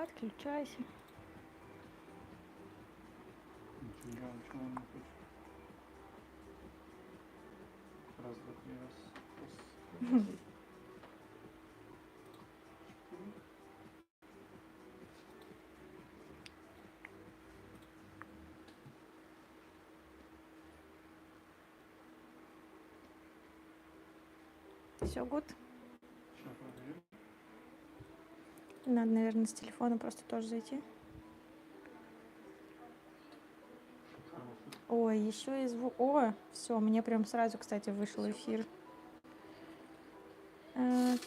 Отключайся. Ничего он не хочет. Раз, два, три, раз. Все, гуд. Сейчас проверим. Надо, наверное, с телефона просто тоже зайти. Ой, еще и звук. О, все, мне прям сразу, кстати, вышел эфир.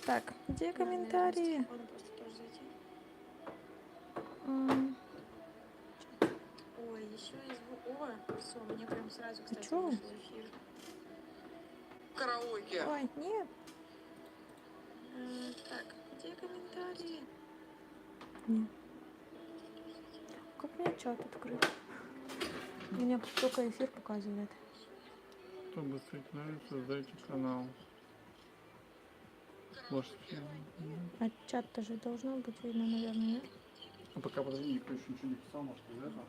Так, где комментарии? Ой, еще и звук. О, все, мне прям сразу, кстати, вышел эфир. Караоке. Ой, нет. Так, где комментарии? Нет. Как мне чат открыть? У меня только эфир показывает. Чтобы сохранить, создайте канал. Можете. А чат-то же должно быть видно, наверное, нет? А пока подожди, никто еще ничего не писал, может, из этого.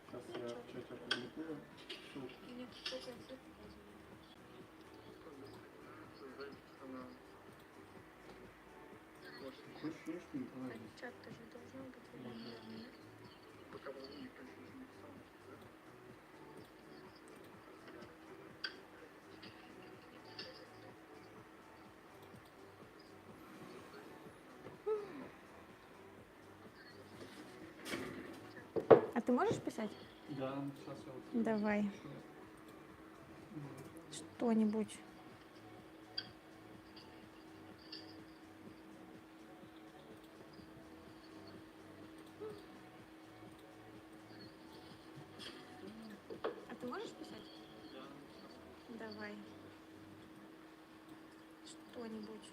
Сейчас я в чате опубликую. Мне только эфир показывает. Создайте канал. Хочешь, что не А чат-то же должно быть видно, наверное, нет? Пока подожди, никто еще ничего не писал, может, из этого. А ты можешь писать? Да, сейчас я вот... Давай. Что-нибудь. А ты можешь писать? Да. Давай. Что-нибудь.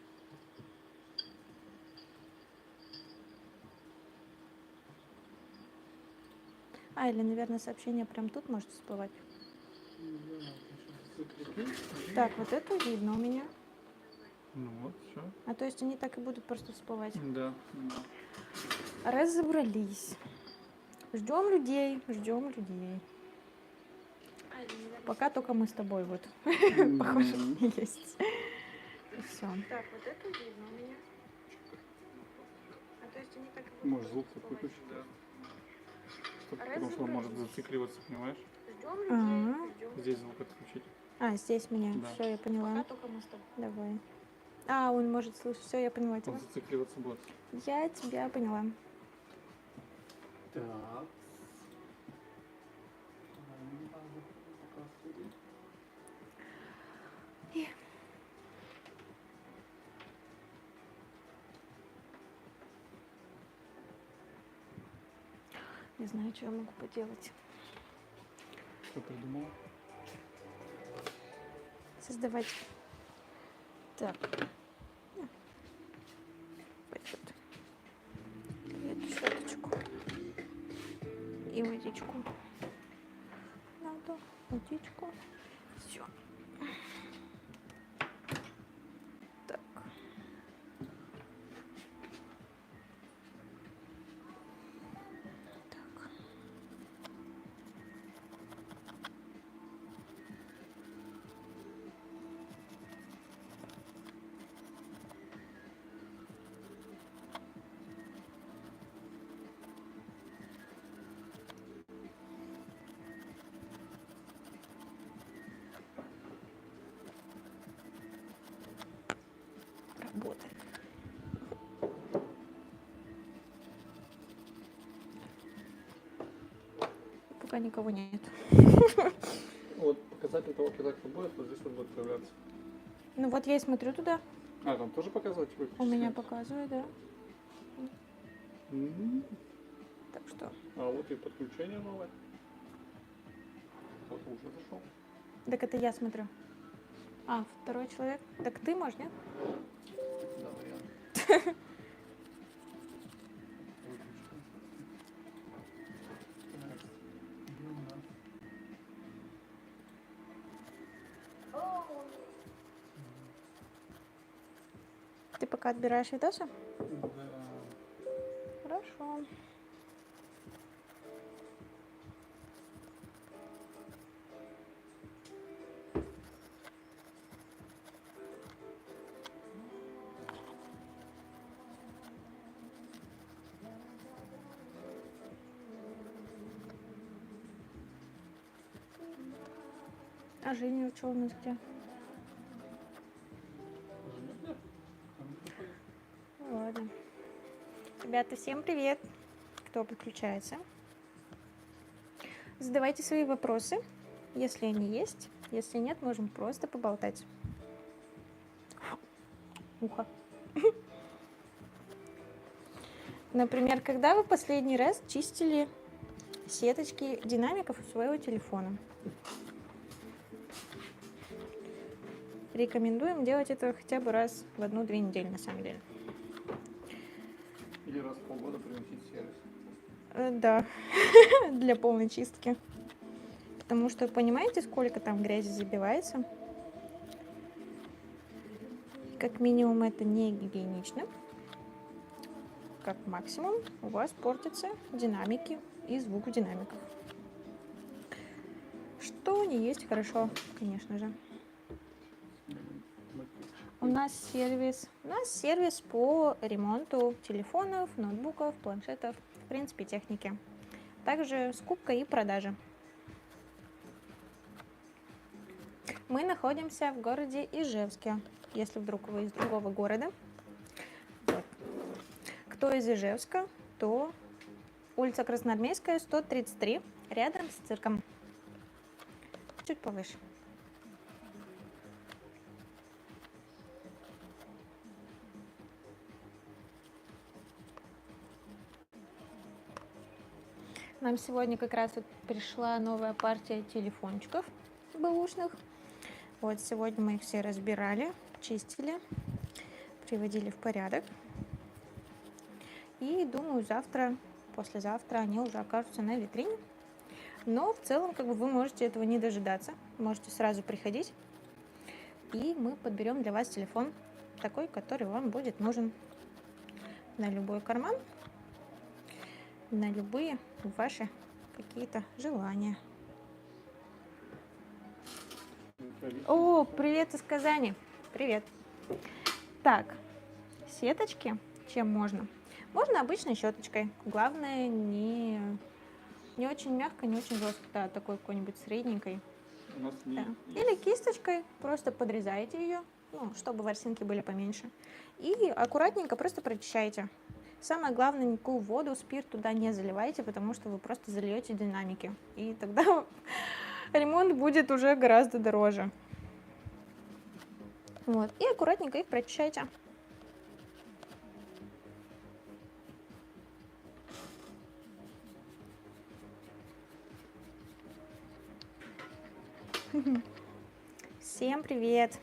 А, или, наверное, сообщение прям тут может всплывать. Так, вот это видно у меня. Ну вот, все. А то есть они так и будут просто всплывать. Да. Разобрались. Ждем людей, ждем людей. Пока только мы с тобой вот. Похоже, есть. Все. Так, вот это видно у меня. А то есть они так и будут. Можешь звук выключить, да. Потому что он может зацикливаться, понимаешь? Ага. Здесь звук отключить. А, здесь меня. Да. Все, я поняла. Давай. А, он может слышать. Все, я поняла тебя. Он зацикливаться будет. Я тебя поняла. Так. Не знаю, что я могу поделать. Что придумала? Создавать. Так. Пойдет. Эту щеточку. И водичку. Надо водичку. Все. Так. Так. Работает. Пока никого нет. Вот показатель того, когда кто будет, вот здесь вот будет появляться. Ну вот я и смотрю туда. А, там тоже показывать? У меня показывает, да. Так что. А вот и подключение новое. Кто-то уже зашел. Так это я смотрю. А, второй человек. Так ты можешь, нет? Да, вариант. Ты пока отбираешь видосы? Да. Хорошо. А Женя что у нас где? Ладно. Ребята, всем привет, кто подключается. Задавайте свои вопросы, если они есть. Если нет, можем просто поболтать. Ухо. Например, когда вы последний раз чистили сеточки динамиков у своего телефона? Рекомендуем делать это хотя бы раз в 1-2 недели, на самом деле. Или раз в полгода приносить сервис. Да, для полной чистки. Потому что понимаете, сколько там грязи забивается? Как минимум это не гигиенично. Как максимум у вас портятся динамики и звук в динамиках. Что не есть хорошо, конечно же. У нас сервис по ремонту телефонов, ноутбуков, планшетов, в принципе, техники. Также скупка и продажа. Мы находимся в городе Ижевске, если вдруг вы из другого города. Вот. Кто из Ижевска, то улица Красноармейская, 133, рядом с цирком. Чуть повыше. Нам сегодня как раз вот пришла новая партия телефончиков бэушных. Вот сегодня мы их все разбирали, чистили, приводили в порядок. И думаю, завтра, послезавтра они уже окажутся на витрине. Но в целом, как бы вы можете этого не дожидаться. Можете сразу приходить, и мы подберем для вас телефон такой, который вам будет нужен на любой карман, на любые ваши какие-то желания. О, привет из Казани. Привет. Так, сеточки чем можно? Можно обычной щеточкой. Главное, не очень мягко, не очень жестко. Да, такой какой-нибудь средненькой. У нас Да. Или кисточкой. Просто подрезаете ее, ну, чтобы ворсинки были поменьше. И аккуратненько просто прочищаете. Самое главное, никакую воду, спирт туда не заливайте, потому что вы просто зальете динамики. И тогда ремонт будет уже гораздо дороже. Вот. И аккуратненько их прочищайте. Всем привет!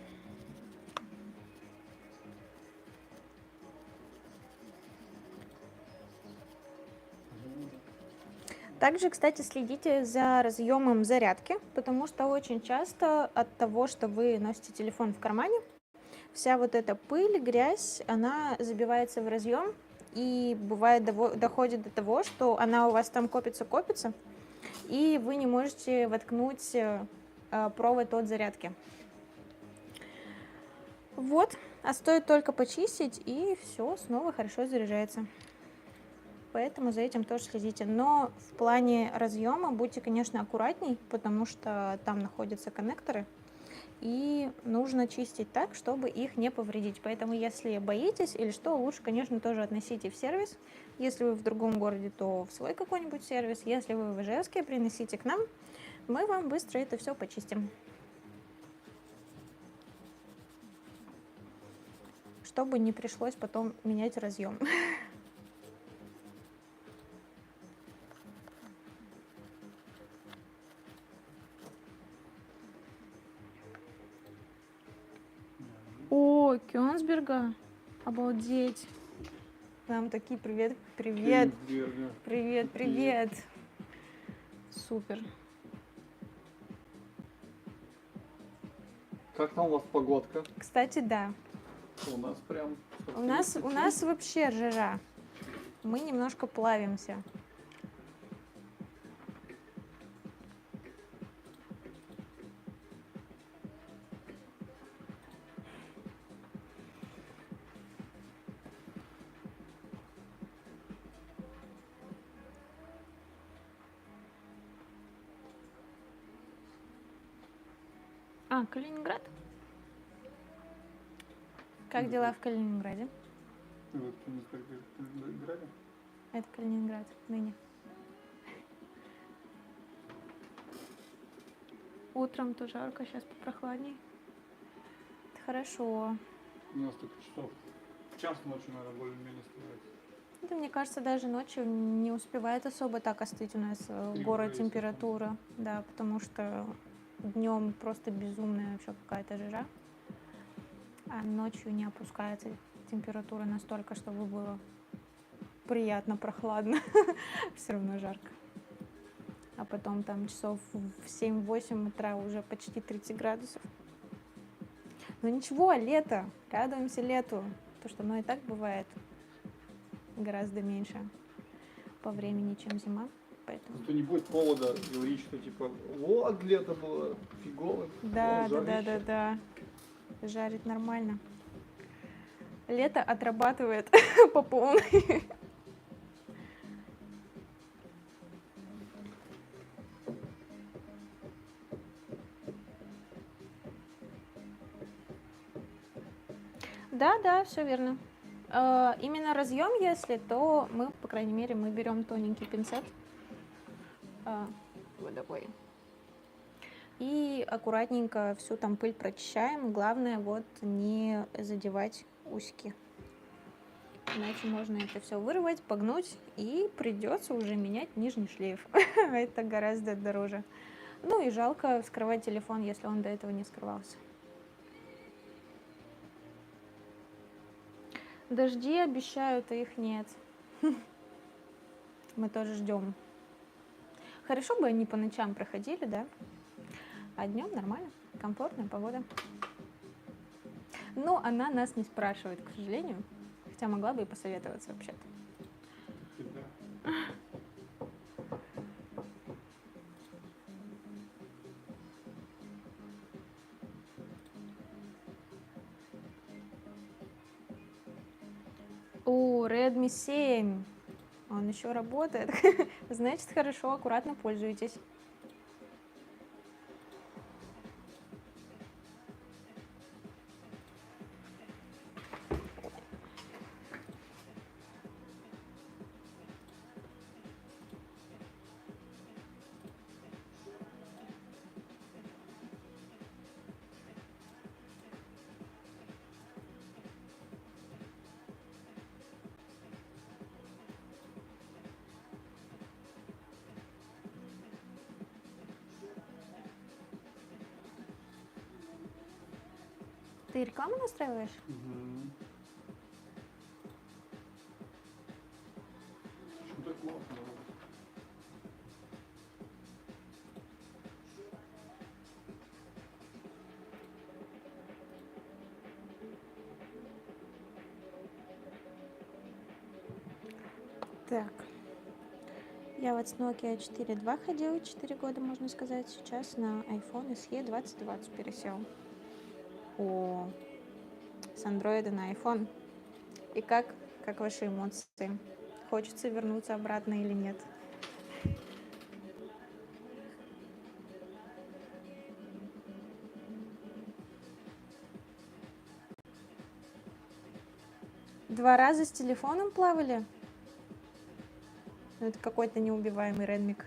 Также, кстати, следите за разъемом зарядки, потому что очень часто от того, что вы носите телефон в кармане, вся вот эта пыль, грязь, она забивается в разъем, и бывает доходит до того, что она у вас там копится, и вы не можете воткнуть провод от зарядки. Вот, а стоит только почистить, и все снова хорошо заряжается. Поэтому за этим тоже следите. Но в плане разъема будьте, конечно, аккуратней, потому что там находятся коннекторы, и нужно чистить так, чтобы их не повредить. Поэтому, если боитесь или что, лучше, конечно, тоже относите в сервис. Если вы в другом городе, то в свой какой-нибудь сервис. Если вы в Ижевске, приносите к нам, мы вам быстро это все почистим. Чтобы не пришлось потом менять разъем. О, Кёнсберга. Обалдеть. Нам такие привет. Привет. Привет, привет. Супер. Как там у вас погодка? Кстати, да. У нас прям... У нас вообще жара. мы немножко плавимся. А, Калининград? Как дела в Калининграде? Вы кто не Калининграде? Это Калининград ныне. Утром то жарко, сейчас попрохладней. Это хорошо. У нас только часов. Час ночью, наверное, более-менее становится. Да, мне кажется, даже ночью не успевает особо так остыть у нас в Три город градуса. температура. Да, потому что днем просто безумная вообще какая-то жара. А ночью не опускается температура настолько, чтобы было приятно прохладно. Все равно жарко. А потом там часов в 7-8 утра уже почти 30 градусов. Но ничего, лето. Радуемся лету. Потому что оно и так бывает гораздо меньше по времени, чем зима. Поэтому... Зато не будет повода говорить, что типа, вот лето было фигово. Да, о, да, да, да, жарище. да. Жарит нормально. Лето отрабатывает по полной. Да, да, все верно. Именно разъем, если, то мы, по крайней мере, мы берем тоненький пинцет. Вот такой. И аккуратненько всю там пыль прочищаем. Главное вот не задевать усики. Иначе можно это все вырвать, погнуть, и придется уже менять нижний шлейф. Это гораздо дороже. Ну и жалко вскрывать телефон, если он до этого не скрывался. Дожди обещают, а их нет. Мы тоже ждем. Хорошо бы они по ночам проходили, да? А днем нормально, комфортная погода. Но она нас не спрашивает, к сожалению. Хотя могла бы и посоветоваться вообще-то. Да. О, Redmi 7. Он еще работает. Значит, хорошо, аккуратно пользуйтесь. Ты рекламу настраиваешь? Угу. Что так классно? Так. Я вот с Nokia 4.2 ходила 4 года, можно сказать. Сейчас на iPhone SE 2020 пересел. О, с Android на iPhone. И как ваши эмоции? Хочется вернуться обратно или нет? Два раза с телефоном плавали? Ну, это какой-то неубиваемый Redmi.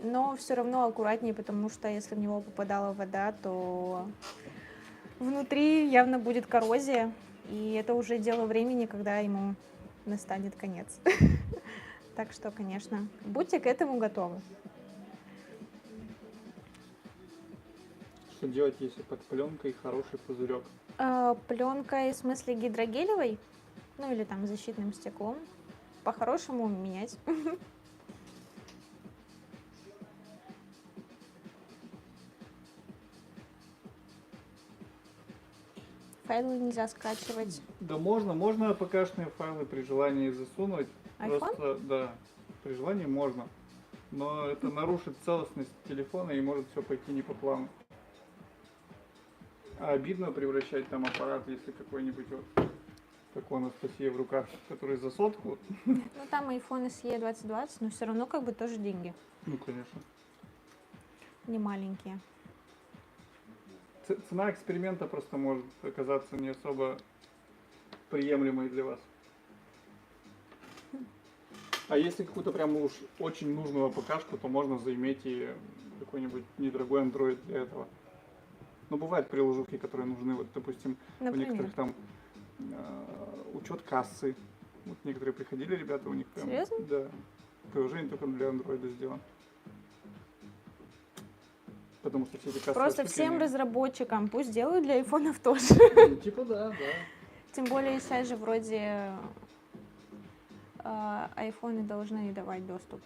Но все равно аккуратнее, потому что если в него попадала вода, то внутри явно будет коррозия. И это уже дело времени, когда ему настанет конец. Так что, конечно, будьте к этому готовы. Что делать, если под пленкой хороший пузырек? Пленкой, в смысле гидрогелевой, ну или там защитным стеклом, по-хорошему менять. Файлы нельзя скачивать. Да можно АПК-шные файлы при желании засунуть. iPhone? Просто, да, при желании можно. Но это нарушит целостность телефона и может все пойти не по плану. А обидно превращать там аппарат, если какой-нибудь вот, как у Анастасии в руках, который за 100. Ну, там iPhone SE 2020, но все равно как бы тоже деньги. Ну, конечно. Не маленькие. Цена эксперимента просто может оказаться не особо приемлемой для вас. А если какую-то прям уж очень нужную АПК-шку, то можно заиметь и какой-нибудь недорогой Android для этого. Но бывают приложухи, которые нужны, вот, допустим, Например? у некоторых там учет кассы. Вот некоторые приходили ребята, у них прям... Серьезно? Да. Приложение только для Android сделано. Потому что все эти кассовые Просто штуки, всем они- разработчикам пусть делают для айфонов тоже. Ну, типа да. Тем более сейчас же вроде айфоны должны давать доступ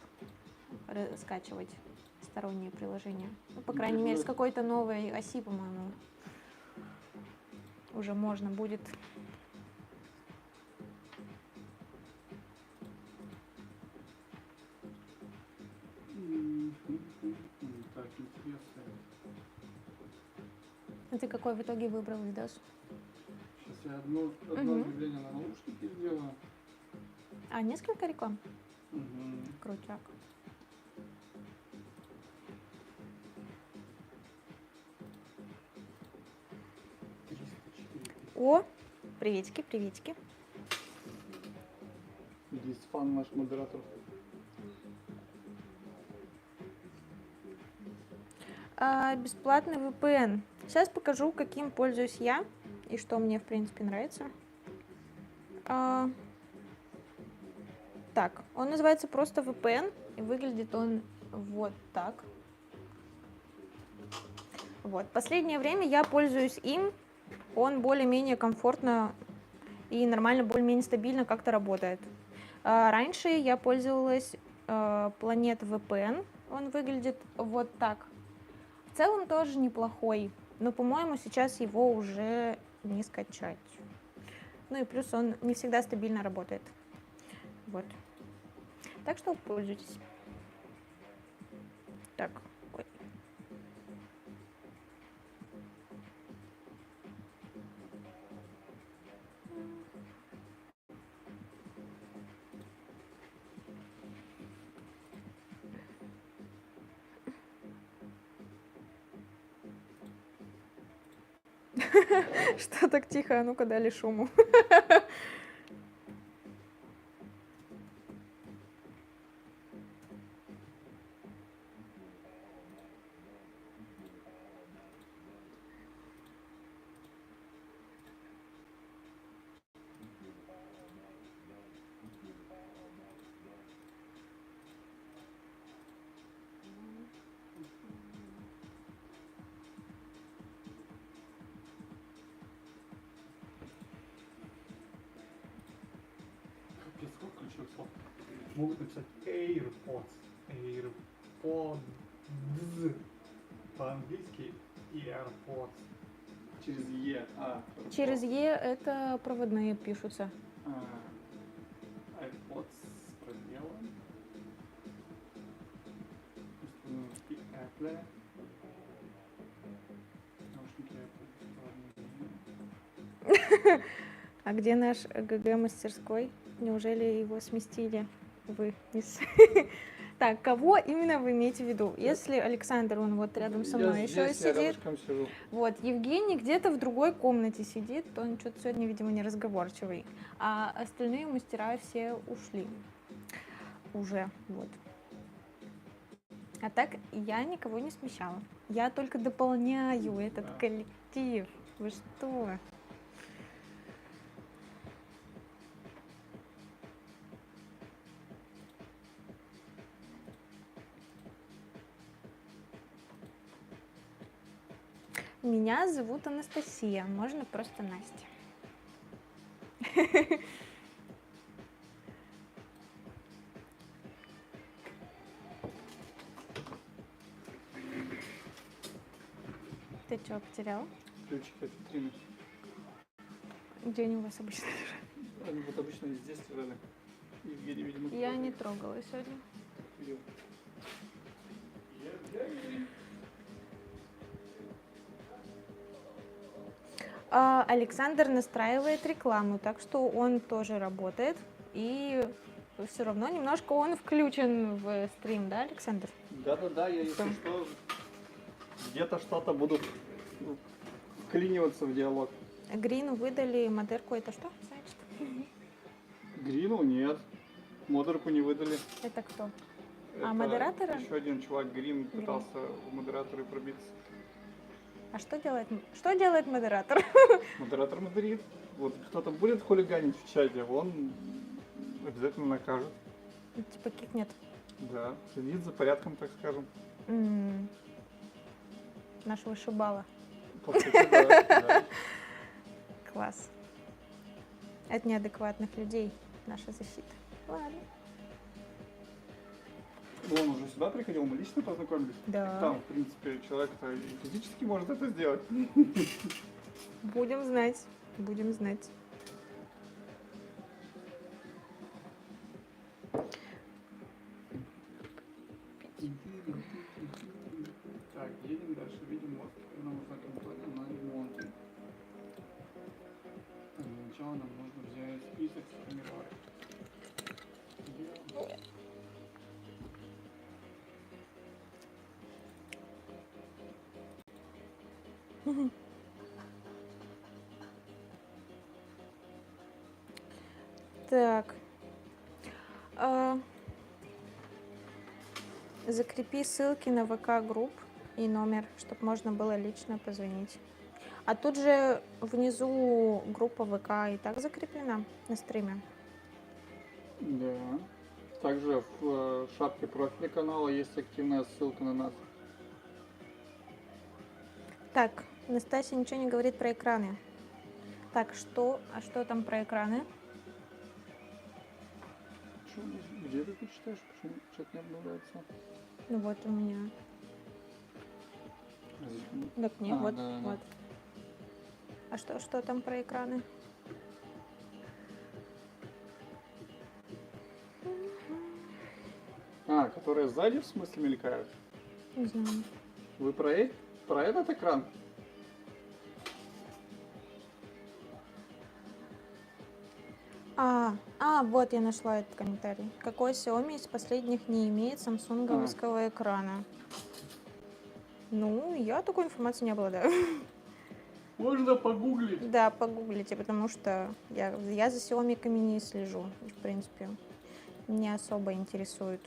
скачивать сторонние приложения. Ну, по крайней мере, с какой-то новой оси, по-моему, уже можно будет. Так, интересно. А ты какой в итоге выбрал видос? Сейчас я одно Мгм. объявление на наушники сделаю. А, несколько реклам? Мгм. Крутяк. О, приветики, приветики. Есть фан наш модератор. Бесплатный VPN. Сейчас покажу, каким пользуюсь я и что мне, в принципе, нравится. Так, он называется просто VPN, и выглядит он вот так. Вот. Последнее время я пользуюсь им. Он более-менее комфортно и нормально, более-менее стабильно как-то работает. Раньше я пользовалась Planet VPN. Он выглядит вот так. В целом тоже неплохой, но, по-моему, сейчас его уже не скачать. Ну и плюс он не всегда стабильно работает. Вот. Так что пользуйтесь. Так. Ой. Что так тихо? А ну-ка дали шуму. Сколько ключевых слов? Могут написать AirPods. AirPods. По-английски AirPods. Через Е. Через Е это проводные пишутся. AirPods с пробелом. Наушники Apple. Наушники Apple. А где наш ГГ мастерской? Неужели его сместили вниз? Так, кого именно вы имеете в виду? Если Александр, он вот рядом со мной еще Я сидит. рядышком сижу. Вот, Евгений где-то в другой комнате сидит, он что-то сегодня, видимо, не разговорчивый. А остальные мастера все ушли. Уже, вот. А так я никого не смещала. Я только дополняю этот коллектив. Вы что? Меня зовут Анастасия, можно просто Настя. Ты что, потерял? Ключики от витрины. Где они у вас обычно лежат? Они вот обычно здесь лежали. И, видимо, Я не трогала сегодня. видел. Александр настраивает рекламу, так что он тоже работает. И все равно немножко он включен в стрим, да, Александр? Да, я, если что, где-то что-то буду вклиниваться в диалог. Грину выдали модерку, это что значит? Грину нет. Модерку не выдали. Это кто? Это модератора? Еще один чувак Грин пытался в модераторы пробиться. А что делает модератор? Модератор модерит. Вот кто-то будет хулиганить в чате, он обязательно накажет. Типа кикнет. Да, следит за порядком, так скажем. Наш вышибала. По сути, да. Класс. От неадекватных людей наша защита. Ладно. Он уже сюда приходил, мы лично познакомились. Да. Там, в принципе, человек-то и физически может это сделать. Будем знать. Будем знать. Так, едем дальше, видим мост. Нам нужна компания на ремонте. Для начала нам нужно взять список сформировать. Так. Закрепи ссылки на ВК-групп и номер, чтобы можно было лично позвонить. А тут же внизу группа ВК и так закреплена на стриме. Да. Также в шапке профиля канала есть активная ссылка на нас. Так, Настасья ничего не говорит про экраны. Так, что там про экраны? Где ты читаешь? Почему чат не обновляется? Ну вот у меня. Так, нет, вот, да. вот. А что там про экраны? Которые сзади в смысле мелькают? Не знаю. Вы про этот экран? Вот я нашла этот комментарий. Какой Xiaomi из последних не имеет самсунговского экрана? Ну, я такой информации не обладаю. Можно погуглить. Да, погуглите, потому что я за Xiaomi не слежу. И, в принципе, не особо интересует.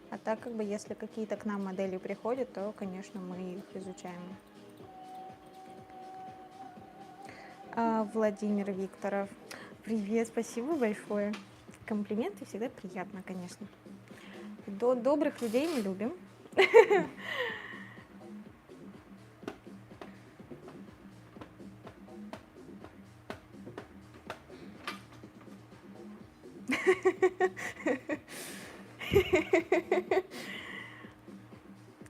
А так, как бы, если какие-то к нам модели приходят, то, конечно, мы их изучаем. Владимир Викторов. Привет, спасибо большое. Комплименты всегда приятно, конечно. Добрых людей мы любим.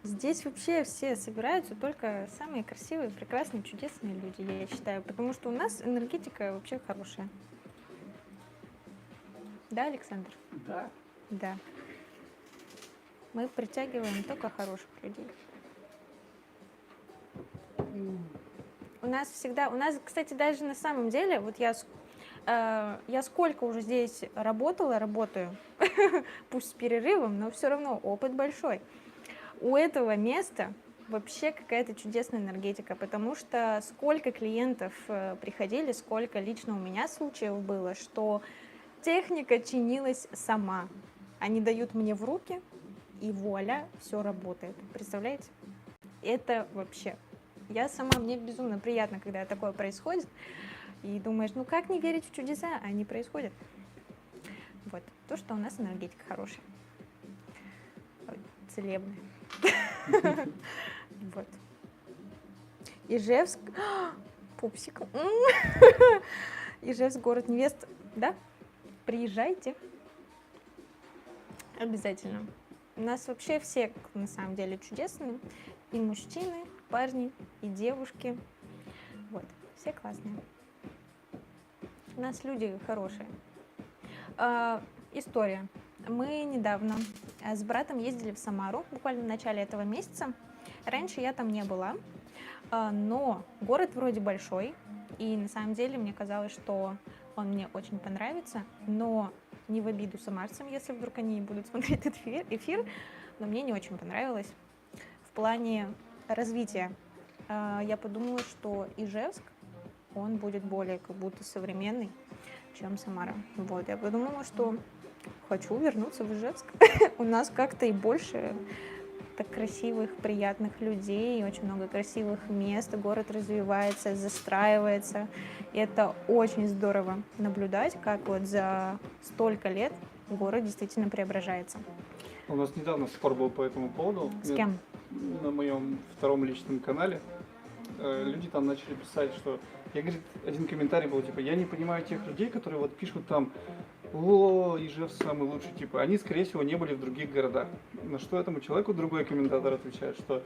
Здесь вообще все собираются только самые красивые, прекрасные, чудесные люди, я считаю, потому что у нас энергетика вообще хорошая. Да, Александр? Да. Да. Мы притягиваем только хороших людей. У нас, кстати, даже на самом деле, вот я сколько уже здесь работаю, пусть с перерывом, но все равно опыт большой. У этого места вообще какая-то чудесная энергетика, потому что сколько клиентов приходили, сколько лично у меня случаев было, что техника чинилась сама. Они дают мне в руки, и вуаля, все работает. Представляете? Это вообще... мне безумно приятно, когда такое происходит. И думаешь, ну как не верить в чудеса, а они происходят. Вот, то, что у нас энергетика хорошая. Целебная. Вот. Ижевск. Пупсик. Ижевск, город невест. Да? Приезжайте. Обязательно. У нас вообще все, на самом деле, чудесные. И мужчины, парни, и девушки. Вот. Все классные. У нас люди хорошие. История. Мы недавно с братом ездили в Самару, буквально в начале этого месяца. Раньше я там не была, но город вроде большой, и на самом деле мне казалось, что он мне очень понравится, но не в обиду самарцам, если вдруг они будут смотреть этот эфир, но мне не очень понравилось. В плане развития я подумала, что Ижевск, он будет более как будто современный, чем Самара. Вот, я подумала, что хочу вернуться в Ижевск. У нас как-то и больше так красивых, приятных людей, очень много красивых мест, город развивается, застраивается. И это очень здорово наблюдать, как вот за столько лет город действительно преображается. У нас недавно спор был по этому поводу. С кем? На моем втором личном канале. Люди там начали писать, что... Я, говорит, один комментарий был, типа, я не понимаю тех людей, которые вот пишут там, о, Ижевск самый лучший, типа, они, скорее всего, не были в других городах. На что этому человеку другой комментатор отвечает, что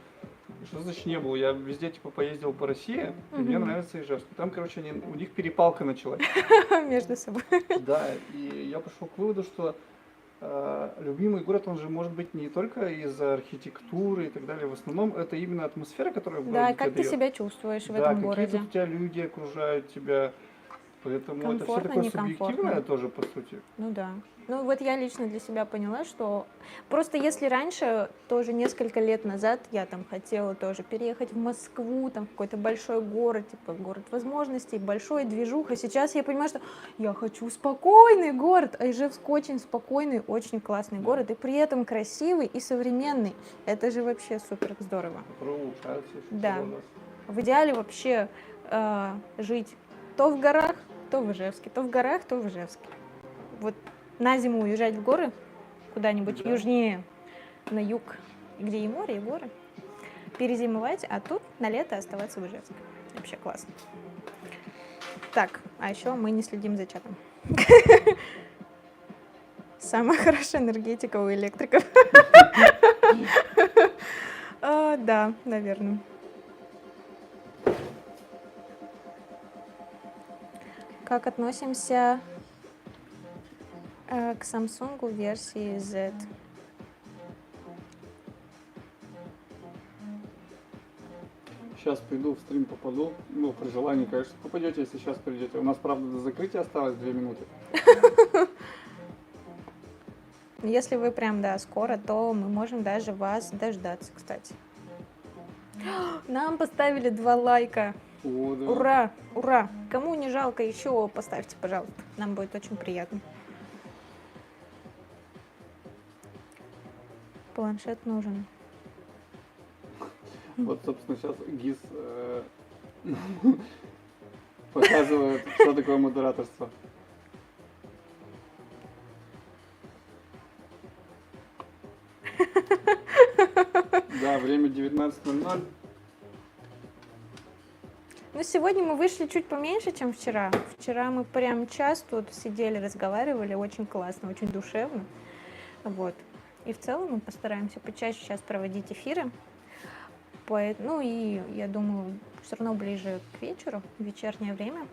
значит не было, я везде, типа, поездил по России, и мне нравится Ижевск. Там, короче, у них перепалка началась. Между собой. Да, и я пришел к выводу, что любимый город, он же может быть не только из-за архитектуры и так далее. В основном это именно атмосфера, которая в городе Да, как ты дает. себя чувствуешь в Да, этом какие городе. тут у тебя люди окружают тебя. Поэтому это все Комфортно, такое некомфортно. субъективное тоже, по сути. Ну да. Ну вот я лично для себя поняла, что просто если раньше, тоже несколько лет назад, я там хотела тоже переехать в Москву, там в какой-то большой город, типа город возможностей, большой движуха, сейчас я понимаю, что я хочу спокойный город, а Ижевск очень спокойный, очень классный город, и при этом красивый и современный. Это же вообще супер здорово. Который улучшается еще Да. всего раз. В идеале вообще жить то в горах, то в Ижевске, то в горах, то в Ижевске. Вот на зиму уезжать в горы, куда-нибудь Да. южнее, на юг, где и море, и горы, перезимовать, а тут на лето оставаться в Ижевске. Вообще классно. Так, а еще мы не следим за чатом. Самая хорошая энергетика у электриков. Да, наверное. Как относимся к Samsung версии Z? Сейчас приду, в стрим попаду. Ну, при желании, конечно, попадете, если сейчас придете. У нас, правда, до закрытия осталось 2 минуты. Если вы прям, да, скоро, то мы можем даже вас дождаться, кстати. Нам поставили 2 лайка. О, да. Ура, ура. Кому не жалко, еще поставьте, пожалуйста. Нам будет очень приятно. Планшет нужен. Вот, собственно, сейчас ГИС показывает, что такое модераторство. Да, время 19:00. Ну, сегодня мы вышли чуть поменьше, чем вчера. Вчера мы прям час тут сидели, разговаривали, очень классно, очень душевно. Вот. И в целом мы постараемся почаще сейчас проводить эфиры. Ну и я думаю, все равно ближе к вечеру, в вечернее время.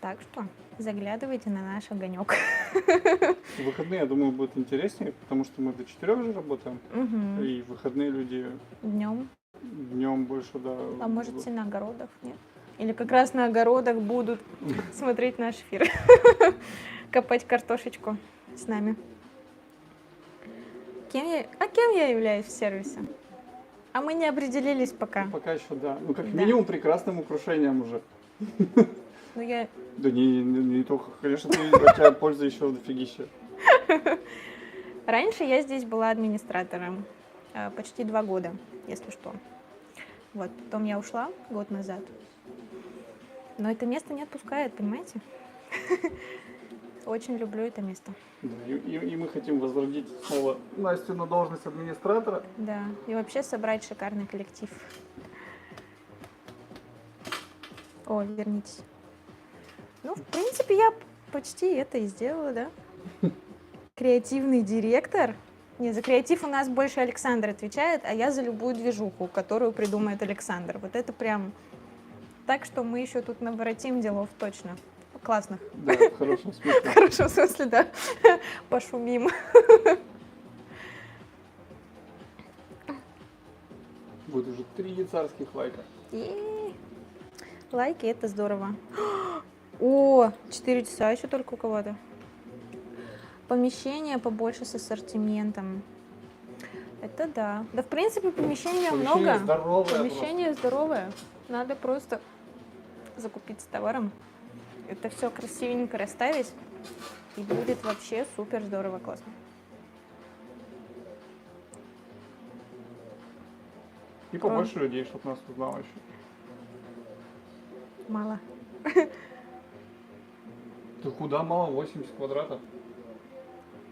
Так что заглядывайте на наш огонек. В выходные, я думаю, будет интереснее, потому что мы до 4 же работаем. Угу. И в выходные люди Днем. днем больше, да. А может, все на огородах, нет? Или как раз на огородах будут смотреть наш эфир. Копать картошечку с нами. Кем я являюсь в сервисе? А мы не определились пока. Пока еще, да. Ну, как Да. минимум, прекрасным украшением уже. Ну, я Да не только, конечно, у тебя пользы еще дофигища. Раньше я здесь была администратором почти 2 года, если что. Вот, потом я ушла год назад. Но это место не отпускает, понимаете? Очень люблю это место. Да, и мы хотим возродить снова Настю на должность администратора. Да, и вообще собрать шикарный коллектив. О, вернитесь. Ну, в принципе, я почти это и сделала, да? Креативный директор. Не, за креатив у нас больше Александр отвечает, а я за любую движуху, которую придумает Александр. Вот это прям... Так что мы еще тут наворотим делов точно. классных. Да, в хорошем В смысле. хорошем смысле, да. Пошумим. Будет уже 3 царских лайка. И лайки, это здорово. О, 4 часа еще только у кого-то. Помещение побольше с ассортиментом. Это да. Да, в принципе, помещения Помещение много. здоровое Помещение здоровое. Надо просто закупиться товаром. Это все красивенько расставить. И будет вообще супер здорово, классно. И побольше людей, чтобы нас узнало еще. Мало. Ты куда мало? 80 квадратов.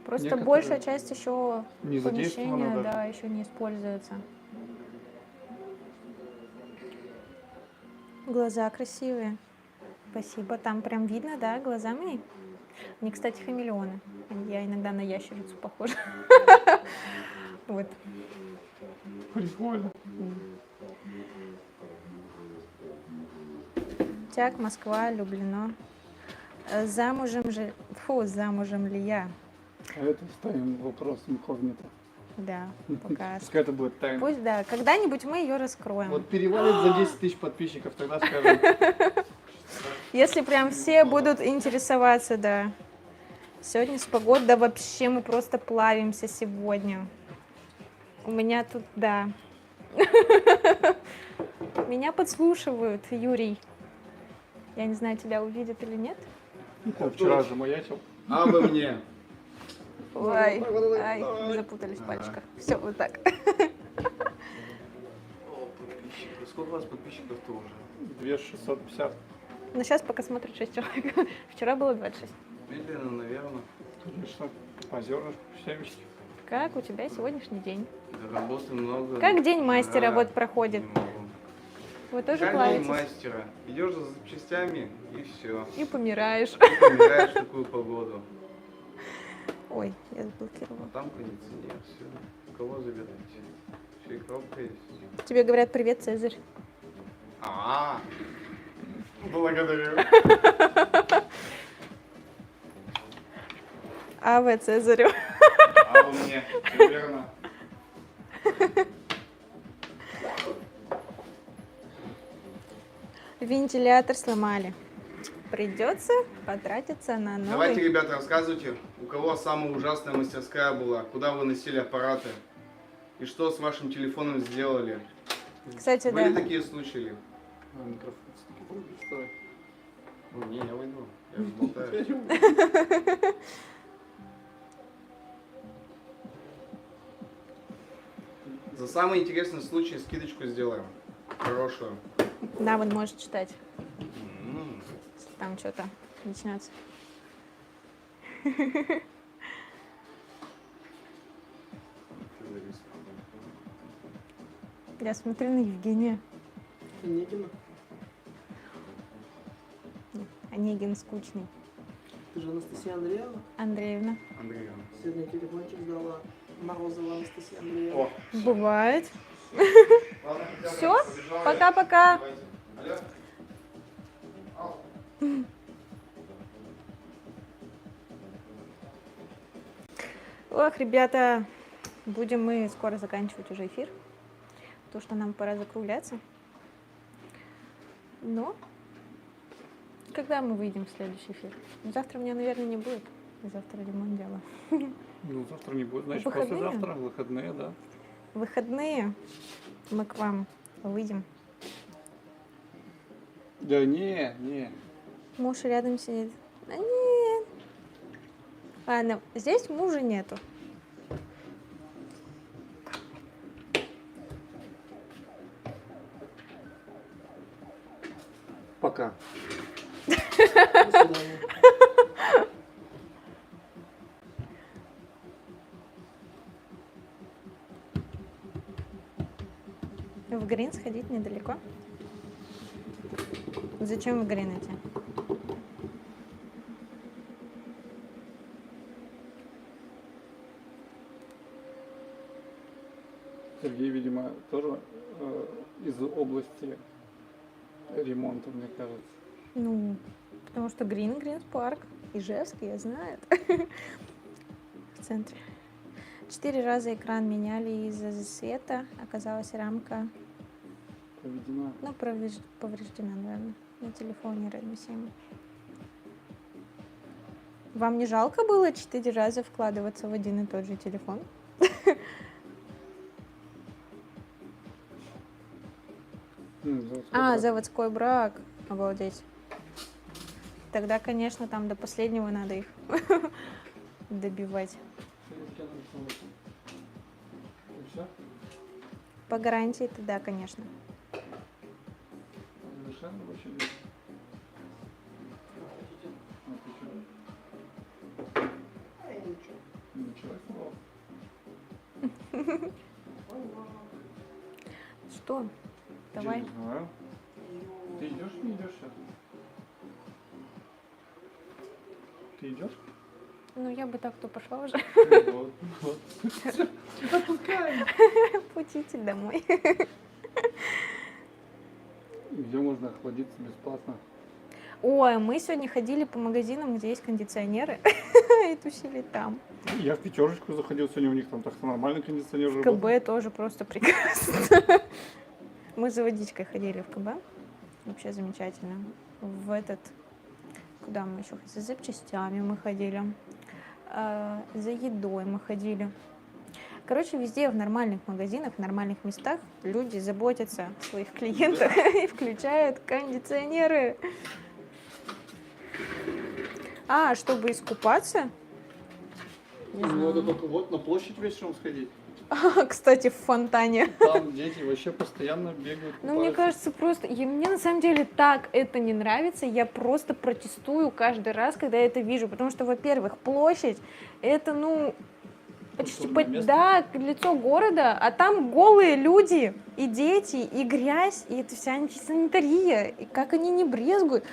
Просто Некоторые большая часть еще не задействована помещения, даже. да, еще не используется. Глаза красивые. Спасибо. Там прям видно, да, глазами. Они, кстати, хамелеоны. Я иногда на ящерицу похожа. Вот. Прикольно. Тяг, Москва, Люблино. Замужем же... Фу, замужем ли я? А это ставим вопрос инкогнито. Да, пока. Пускай это будет тайна. Пусть, да, когда-нибудь мы ее раскроем. Вот перевалит за 10 тысяч подписчиков, тогда скажем. Если прям все будут интересоваться, да. Сегодня с погодой, да вообще мы просто плавимся сегодня. У меня тут, да. Меня подслушивают, Юрий. Я не знаю, тебя увидят или нет. Я вчера же маячил. А вы мне. Ой, ай, запутались в пальчиках. Все, вот так. О, подписчиков. Сколько у вас подписчиков-то уже? 2650. Но сейчас пока смотрят 6 человек. Вчера было 26. Медленно, наверное. Конечно, по зернышку, семечки. Как у тебя сегодняшний день? Да, работы много. Как день мастера Да, вот проходит? не могу. Вы тоже Как день плаваетесь? мастера. Идешь за запчастями и все. И помираешь. И помираешь в такую погоду. Ой, я заблокировала. А там кондиционер, все. Кого забираете? Еще и коробка есть. Тебе говорят привет, Цезарь. А, благодарю. АВ Цезарю. А вы мне, все верно. Вентилятор сломали. Придется потратиться на новый. Давайте, ребята, рассказывайте, у кого самая ужасная мастерская была, куда вы носили аппараты и что с вашим телефоном сделали. Кстати, Были да. такие случаи? А, микрофон все-таки будет вставать. Ну, не, я выйду. Я же болтаю. За самый интересный случай скидочку сделаем. Хорошую. Да, вот можешь читать. М. Если там что-то начнется. Я смотрю на Евгения. Онегина, Нет, Онегин скучный. ты же Анастасия Андреевна. Андреевна. Андрей. Сегодня телефончик сдала. Морозова Анастасия Андреевна. О, Бывает. ладно, хотя бы Все? побежал я. Пока-пока. Давайте. Алло. Ау. Ох, ребята, будем мы скоро заканчивать уже эфир. То, что нам пора закругляться. Но когда мы выйдем в следующий эфир? Завтра меня, наверное, не будет. Завтра ремонт дела. Ну, завтра не будет, значит, Выходные? послезавтра, выходные, да. Выходные мы к вам выйдем. Да не. Муж рядом сидит. Да нет. Ладно, здесь мужа нету. Пока. До свидания. В Грин сходить недалеко. Зачем в Грин идти? Сергей, видимо, тоже из области ремонта, мне кажется. Ну, потому что Гринс парк, Ижевский, я знаю. В центре. 4 раза экран меняли из-за света. Оказалась рамка, Проведена. ну, повреждена, наверное, на телефоне Redmi 7. Вам не жалко было 4 раза вкладываться в один и тот же телефон? Заводской брак. Обалдеть. Тогда, конечно, там до последнего надо их добивать. Все? По гарантии, то да, конечно. Совершенно вообще нет. А ты что? А я ничего. Ничего слова. Что? Давай. Я не знаю. Ты идешь или не идешь сейчас? Ты идешь? Ну, я бы так-то пошла уже. Вот, вот. Отпускаем. Путитель домой. Где можно охладиться бесплатно? Ой, мы сегодня ходили по магазинам, где есть кондиционеры, и тусили там. Я в пятерочку заходил сегодня, у них там так-то нормальный кондиционер В работал. КБ тоже просто прекрасно. Мы за водичкой ходили в КБ. Вообще замечательно. В этот... Куда мы еще ходили? За запчастями мы ходили. За едой мы ходили. Короче, везде в нормальных магазинах, в нормальных местах люди заботятся о своих клиентах и включают кондиционеры. А, чтобы искупаться? Не Ну, знаю. это только вот на площадь вечером сходить. Кстати, в фонтане. Там дети вообще постоянно бегают, Ну, мне купаются. кажется, просто... мне на самом деле так это не нравится. Я просто протестую каждый раз, когда я это вижу. Потому что, во-первых, площадь, это, ну, почти... Культурное место. Да, лицо города, а там голые люди, и дети, и грязь, и это вся антисанитария. И как они не брезгуют.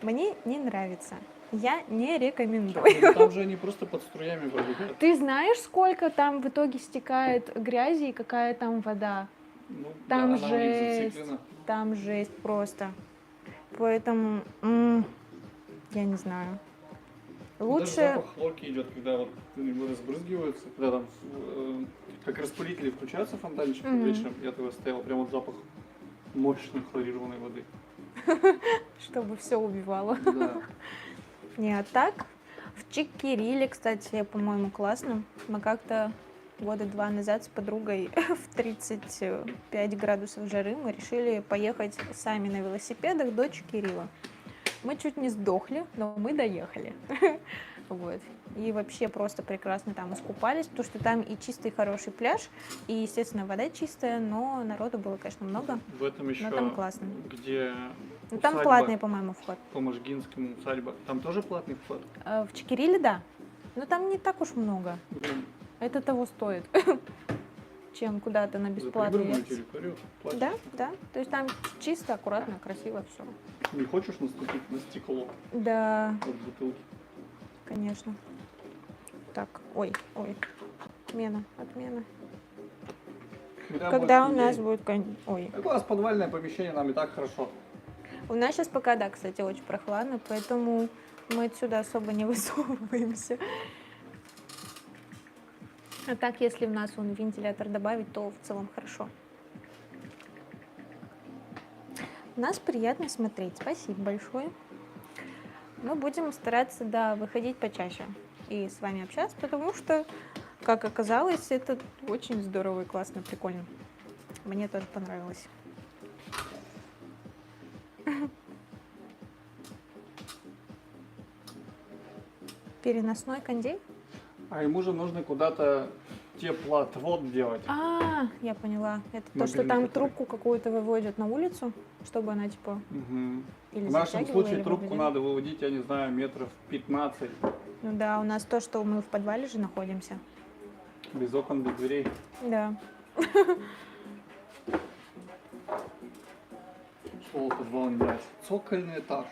Мне не нравится. Я не рекомендую. Ну, там же они просто под струями пробегают. Ты знаешь, сколько там в итоге стекает грязи и какая там вода? Ну, Там да, она у них жесть. зациклена. Там жесть просто. Поэтому, я не знаю. Даже Лучше... запах хлорки идет, когда вот они разбрызгиваются, когда там как распылители включаются фонтанчик вечером, я тогда стоял прям вот запах мощной хлорированной воды. Чтобы все убивало. Да. Не, а так, в Чикириле, кстати, по-моему, классно. Мы как-то года 2 назад с подругой в 35 градусов жары мы решили поехать сами на велосипедах до Чикирила. Мы чуть не сдохли, но мы доехали. Вот. И вообще просто прекрасно там искупались, потому что там и чистый хороший пляж, и, естественно, вода чистая, но народу было, конечно, много. В этом еще, там классно. где Ну, там усадьба платный, по-моему, вход. по Можгинскому усадьба, там тоже платный вход? В Чикириле, да. Но там не так уж много. Блин, Это того стоит, чем куда-то на за бесплатный. прибыльную территорию платишь. Да, да. То есть там чисто, аккуратно, красиво все. Не хочешь наступить на стекло Да, от бутылки? конечно. Так, ой. Отмена. Когда у нас будет... Ой. Так у нас подвальное помещение, нам и так хорошо. У нас сейчас пока, да, кстати, очень прохладно, поэтому мы отсюда особо не высовываемся. А так, если в нас вентилятор добавить, то в целом хорошо. Нас приятно смотреть. Спасибо большое. Мы будем стараться, да, выходить почаще и с вами общаться, потому что, как оказалось, это очень здорово и классно, прикольно. Мне тоже понравилось. Переносной кондей? А ему же нужно куда-то теплоотвод делать. Я поняла. Это то, Мобильный что там который. трубку какую-то выводят на улицу, чтобы она типа Мгм. или В нашем затягивала, случае или трубку выводила. надо выводить, я не знаю, метров 15. Ну да, у нас то, что мы в подвале же находимся. Без окон, без дверей. Да. Слово подвал не нравится. Цокольный этаж.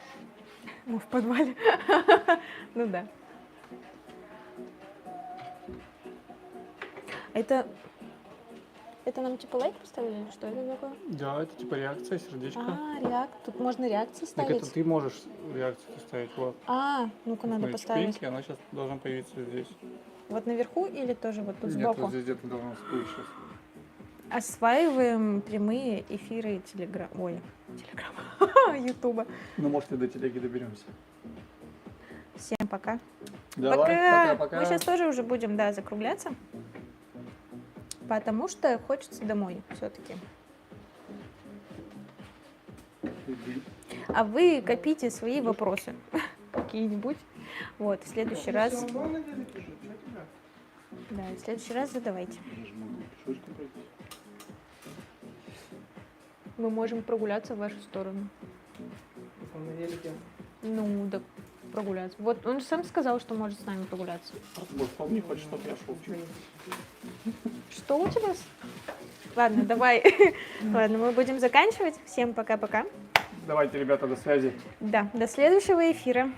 Мы в подвале. Ну да. Это нам типа лайк поставили или что это такое? Да, это типа реакция, сердечко. Тут можно реакции Так ставить. это ты можешь реакцию ставить, вот. Ну-ка надо Смотри, поставить. чпинь, и она сейчас должна появиться здесь. Вот наверху или тоже вот тут Нет, сбоку? вот здесь где-то должна всплыть сейчас. Осваиваем прямые эфиры Телеграма, Ютуба. Ну, может, и до телеги доберемся. Всем пока. Давай, пока-пока. Мы сейчас тоже уже будем, да, закругляться. Потому что хочется домой все-таки. А вы копите свои вопросы какие-нибудь. Вот, в следующий раз... Да, в следующий раз задавайте. Мы можем прогуляться в вашу сторону. Он на велике. Ну, да, прогуляться. Вот он сам сказал, что может с нами прогуляться. Может, он не хочет, чтобы я шел. Что у тебя? Ладно, давай. Ладно, мы будем заканчивать. Всем пока-пока. Давайте, ребята, до связи. Да, до следующего эфира.